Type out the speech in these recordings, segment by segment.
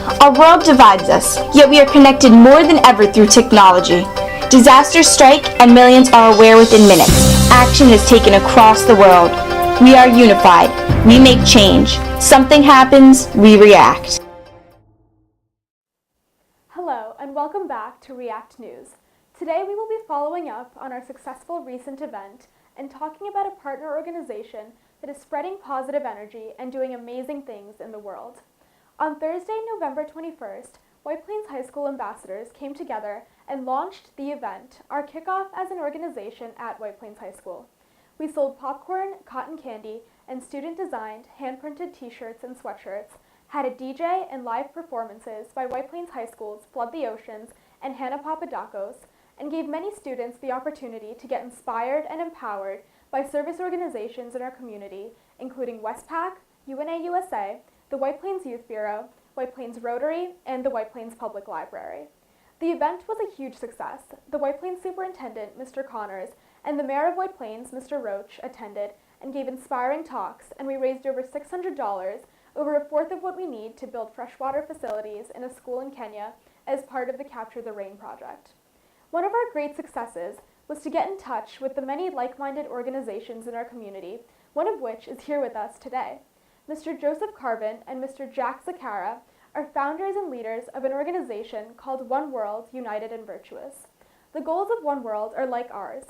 Our world divides us, yet we are connected more than ever through technology. Disasters strike and millions are aware within minutes. Action is taken across the world. We are unified. We make change. Something happens, we react. Hello, and welcome back to React News. Today we will be following up on our successful recent event and talking about a partner organization that is spreading positive energy and doing amazing things in the world. On Thursday, November 21st, White Plains High School ambassadors came together and launched the event, our kickoff as an organization at White Plains High School. We sold popcorn, cotton candy, and student-designed, hand-printed t-shirts and sweatshirts, had a DJ and live performances by White Plains High School's Flood the Oceans and Hannah Papadakos, and gave many students the opportunity to get inspired and empowered by service organizations in our community, including Westpac, UNA USA, the White Plains Youth Bureau, White Plains Rotary, and the White Plains Public Library. The event was a huge success. The White Plains Superintendent, Mr. Connors, and the Mayor of White Plains, Mr. Roach, attended and gave inspiring talks, and we raised over $600, over a fourth of what we need to build freshwater facilities in a school in Kenya as part of the Capture the Rain project. One of our great successes was to get in touch with the many like-minded organizations in our community, one of which is here with us today. Mr. Joseph Carvin and Mr. Jack Zakara are founders and leaders of an organization called One World United and Virtuous. The goals of One World are like ours.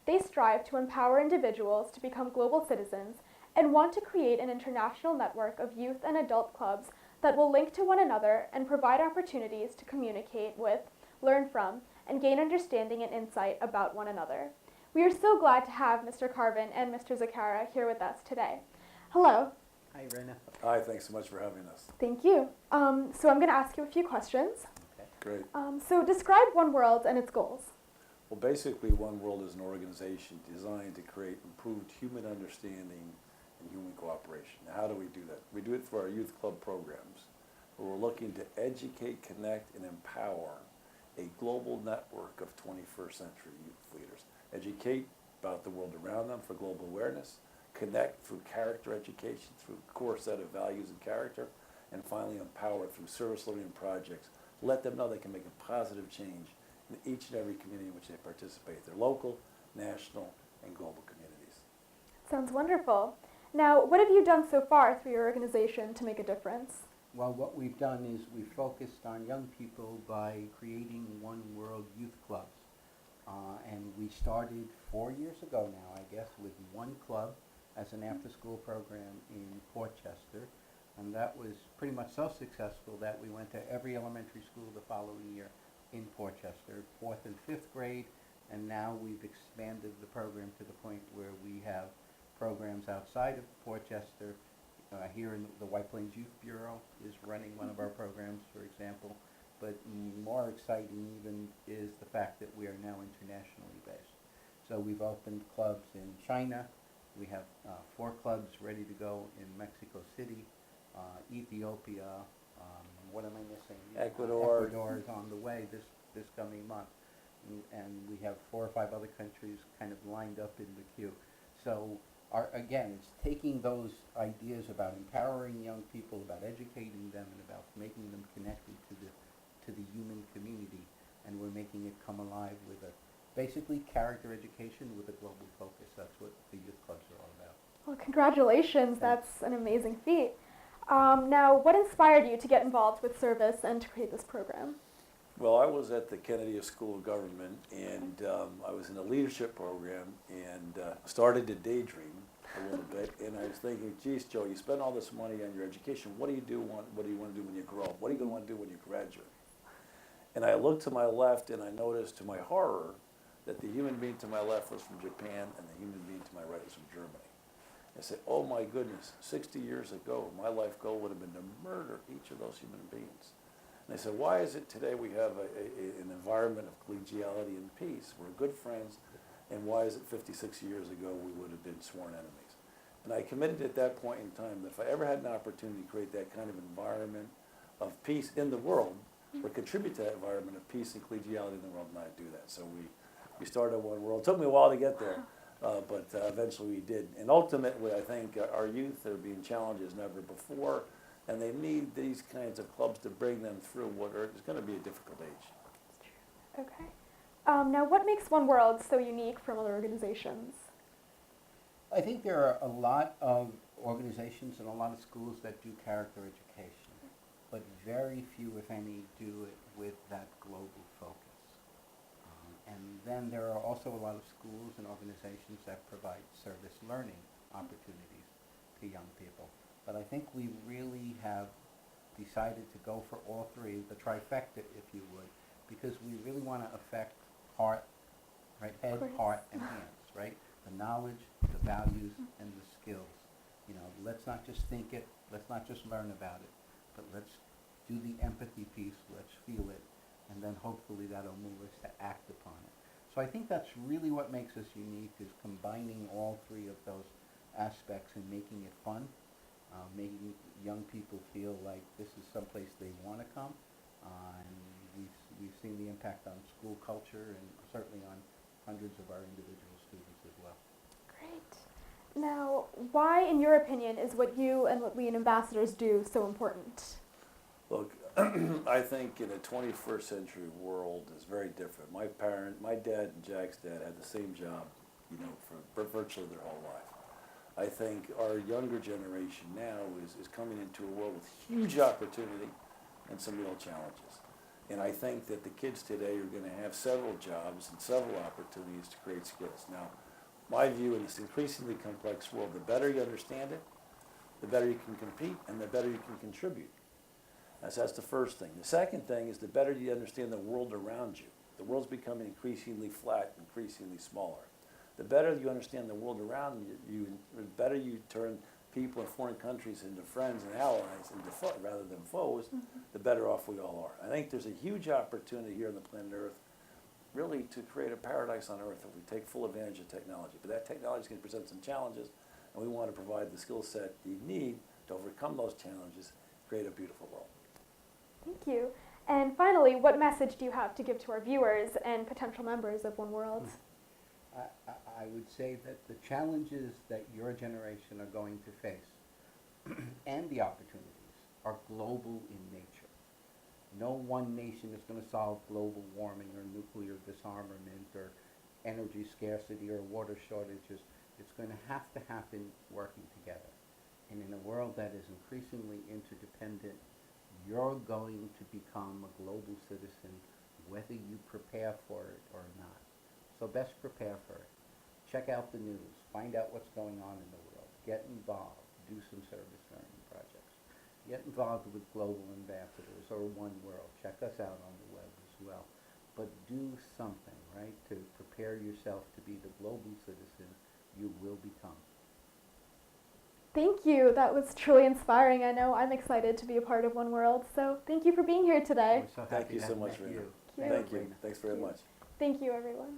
They strive to empower individuals to become global citizens and want to create an international network of youth and adult clubs that will link to one another and provide opportunities to communicate with, learn from, and gain understanding and insight about one another. We are so glad to have Mr. Carvin and Mr. Zakara here with us today. Hello. Hi, Rena. Hi, thanks so much for having us. Thank you. So I'm going to ask you a few questions. Okay. Great. So describe One World and its goals. Well, basically, One World is an organization designed to create improved human understanding and human cooperation. Now, how do we do that? We do it through our youth club programs, where we're looking to educate, connect, and empower a global network of 21st century youth leaders. Educate about the world around them for global awareness, connect through character education, through a core set of values and character, and finally empower through service learning projects. Let them know they can make a positive change in each and every community in which they participate, their local, national, and global communities. Sounds wonderful. Now, what have you done so far through your organization to make a difference? Well, what we've done is we focused on young people by creating One World Youth Clubs. And we started 4 years ago now, I guess, with one club as an after-school program in Port Chester. And that was pretty much so successful that we went to every elementary school the following year in Port Chester, 4th and 5th grade, and now we've expanded the program to the point where we have programs outside of Port Chester. Here in the White Plains Youth Bureau is running one of our programs, for example. But more exciting even is the fact that we are now internationally based. So we've opened clubs in China. We have 4 clubs ready to go in Mexico City, Ethiopia, what am I missing? Ecuador. Ecuador is on the way this coming month. And we have 4 or 5 other countries kind of lined up in the queue. So again, it's taking those ideas about empowering young people, about educating them, and about making them connected to the human community, and we're making it come alive with a basically character education with a global focus. That's what the youth clubs are all about. Well, congratulations. That's an amazing feat. Now, what inspired you to get involved with service and to create this program? Well, I was at the Kennedy School of Government, and I was in a leadership program, and started to daydream a little bit. And I was thinking, geez, Joe, you spend all this money on your education. What do you want to do when you grow up? What are you going to want to do when you graduate? And I looked to my left, and I noticed, to my horror, that the human being to my left was from Japan, and the human being to my right was from Germany. I said, oh my goodness, 60 years ago, my life goal would have been to murder each of those human beings. And I said, why is it today we have an environment of collegiality and peace? We're good friends, and why is it 56 years ago we would have been sworn enemies? And I committed at that point in time that if I ever had an opportunity to create that kind of environment of peace in the world, or contribute to that environment of peace and collegiality in the world, and I'd do that. So we started One World. It took me a while to get there, but eventually we did. And ultimately, I think our youth are being challenged as never before. And they need these kinds of clubs to bring them through what is going to be a difficult age. Okay. Now, what makes One World so unique from other organizations? I think there are a lot of organizations and a lot of schools that do character education, but very few, if any, do it with that global focus. And then there are also a lot of schools and organizations that provide service learning opportunities to young people. But I think we really have decided to go for all three, the trifecta, if you would, because we really want to affect heart, right? Head, heart, and hands, right? The knowledge, the values, and the skills. You know, let's not just think it, let's not just learn about it, but let's do the empathy piece, let's feel it, and then hopefully that'll move us to act upon it. So I think that's really what makes us unique, is combining all three of those aspects and making it fun, making young people feel like this is someplace they want to come, and we've seen the impact on school culture and certainly on hundreds of our individual students as well. Great. Now, why, in your opinion, is what you and what we in Ambassadors do so important? Look, I think in a 21st century world is very different. My dad and Jack's dad had the same job, you know, for virtually their whole life. I think our younger generation now is coming into a world with huge opportunity and some real challenges. And I think that the kids today are going to have several jobs and several opportunities to create skills. Now, my view in this increasingly complex world, the better you understand it, the better you can compete, and the better you can contribute. That's the first thing. The second thing is the better you understand the world around you. The world's becoming increasingly flat, increasingly smaller. The better you understand the world around you, the better you turn people in foreign countries into friends and allies rather than foes, the better off we all are. I think there's a huge opportunity here on the planet Earth really to create a paradise on Earth if we take full advantage of technology. But that technology is going to present some challenges, and we want to provide the skill set you need to overcome those challenges, create a beautiful world. Thank you. And finally, what message do you have to give to our viewers and potential members of One World? I would say that the challenges that your generation are going to face and the opportunities are global in nature. No one nation is going to solve global warming or nuclear disarmament or energy scarcity or water shortages. It's going to happen working together. And in a world that is increasingly interdependent, you're going to become a global citizen whether you prepare for it or not. So best prepare for it. Check out the news. Find out what's going on in the world. Get involved. Do some service learning projects. Get involved with Global Ambassadors or One World. Check us out on the web as well. But do something, right, to prepare yourself to be the global citizen you will become. Thank you. That was truly inspiring. I know I'm excited to be a part of One World. So thank you for being here today. We're so Thank happy you to so have much, met Rena. you. Thank Thank you. Thanks very much. Thank you, everyone.